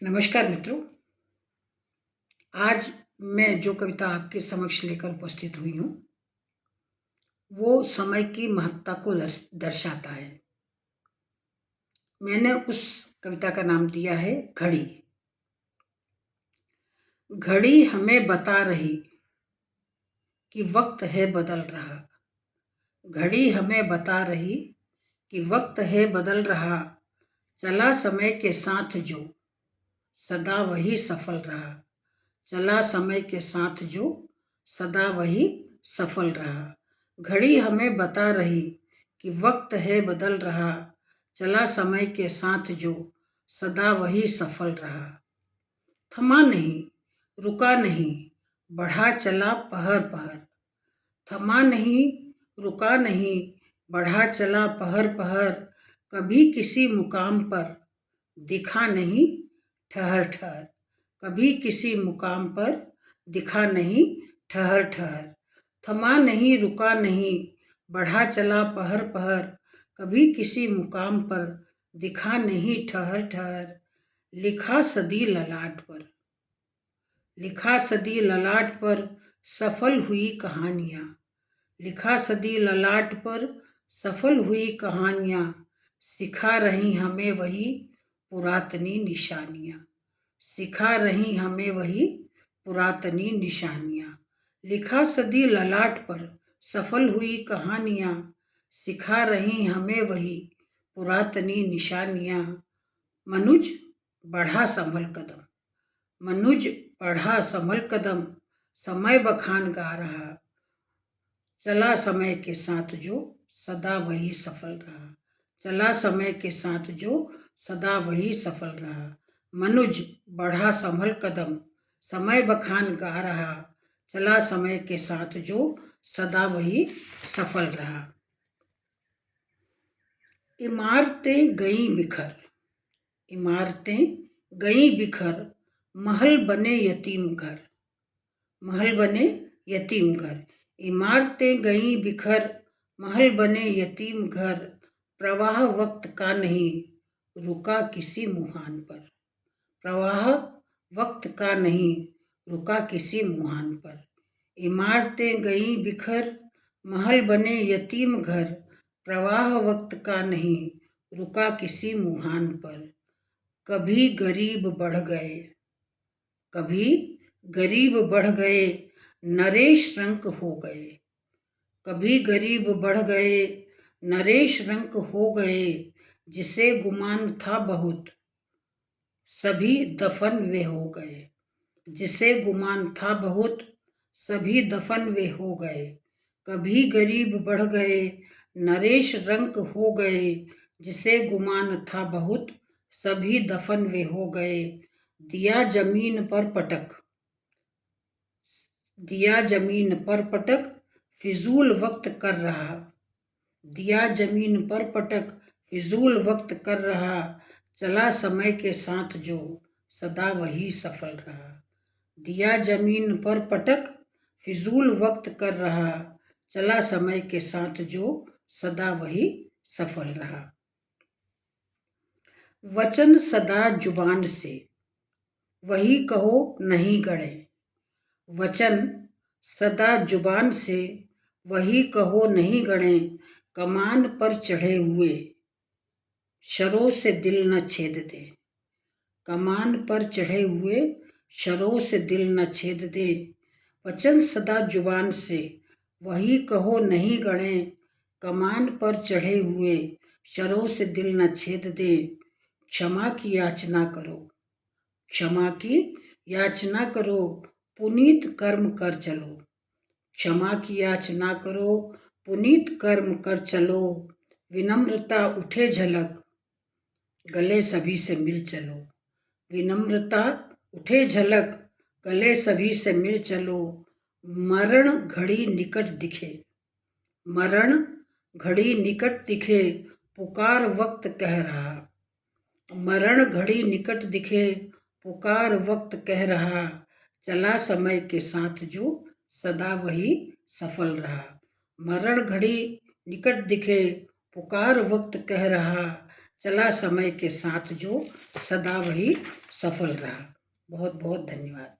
नमस्कार मित्रों। आज मैं जो कविता आपके समक्ष लेकर उपस्थित हुई हूँ वो समय की महत्ता को दर्शाता है। मैंने उस कविता का नाम दिया है घड़ी। घड़ी हमें बता रही कि वक्त है बदल रहा। घड़ी हमें बता रही कि वक्त है बदल रहा। चला समय के साथ जो सदा वही सफल रहा। चला समय के साथ जो सदा वही सफल रहा। घड़ी हमें बता रही कि वक्त है बदल रहा। चला समय के साथ जो सदा वही सफल रहा। थमा नहीं, रुका नहीं, बढ़ा चला पहर पहर। थमा नहीं, रुका नहीं, बढ़ा चला पहर पहर। कभी किसी मुकाम पर दिखा नहीं ठहर ठहर। कभी किसी मुकाम पर दिखा नहीं ठहर ठहर। थमा नहीं, रुका नहीं, बढ़ा चला पहर पहर। कभी किसी मुकाम पर दिखा नहीं ठहर ठहर। लिखा सदी ललाट पर, लिखा सदी ललाट पर सफल हुई कहानियाँ। लिखा सदी ललाट पर सफल हुई कहानियाँ। सिखा रही हमें वही पुरातनी निशानियाँ। सिखा रही हमें वही पुरातनी निशानियाँ। लिखा सदी ललाट पर सफल हुई कहानियाँ। सिखा रही हमें वही पुरातनी निशानियाँ। मनुज बढ़ा संभल कदम, मनुज बढ़ा संभल कदम। समय बखान गा रहा। चला समय के साथ जो सदा वही सफल रहा। चला समय के साथ जो सदा वही सफल रहा। मनुज बढ़ा संभल कदम, समय बखान गा रहा। चला समय के साथ जो सदा वही सफल रहा। इमारतें गई बिखर, इमारतें गई बिखर। महल बने यतीम घर, महल बने यतीम घर। इमारतें गई बिखर, महल बने यतीम घर। प्रवाह वक्त का नहीं रुका किसी मुहान पर। प्रवाह वक्त का नहीं रुका किसी मुहान पर। इमारतें गई बिखर, महल बने यतीम घर। प्रवाह वक्त का नहीं रुका किसी मुहान पर। कभी गरीब बढ़ गए, कभी गरीब बढ़ गए, नरेश रंक हो गए। कभी गरीब बढ़ गए, नरेश रंक हो गए। जिसे गुमान था बहुत सभी दफन वे हो गए। जिसे गुमान था बहुत सभी दफन वे हो गए। कभी गरीब बढ़ गए, नरेश रंक हो गए। जिसे गुमान था बहुत सभी दफन वे हो गए। दिया जमीन पर पटक, दिया जमीन पर पटक, फिजूल वक्त कर रहा। दिया जमीन पर पटक, फिजूल वक्त कर रहा। चला समय के साथ जो सदा वही सफल रहा। दिया जमीन पर पटक, फिजूल वक्त कर रहा। चला समय के साथ जो सदा वही सफल रहा। वचन सदा जुबान से वही कहो नहीं गढ़े। वचन सदा जुबान से वही कहो नहीं गढ़े। कमान पर चढ़े हुए शरों से दिल न छेद दे। कमान पर चढ़े हुए शरों से दिल न छेद दे। वचन सदा जुबान से वही कहो नहीं गढ़े। कमान पर चढ़े हुए शरों से दिल न छेद दे। क्षमा की याचना करो, क्षमा की याचना करो, पुनीत कर्म कर चलो। क्षमा की याचना करो, पुनीत कर्म कर चलो। विनम्रता उठे झलक, गले सभी से मिल चलो। विनम्रता उठे झलक, गले सभी से मिल चलो। मरण घड़ी निकट दिखे, मरण घड़ी निकट दिखे, पुकार वक्त कह रहा। मरण घड़ी निकट दिखे, पुकार वक्त कह रहा। चला समय के साथ जो सदा वही सफल रहा। मरण घड़ी निकट दिखे, पुकार वक्त कह रहा। चला समय के साथ जो, सदा वही सफल रहा। बहुत बहुत धन्यवाद।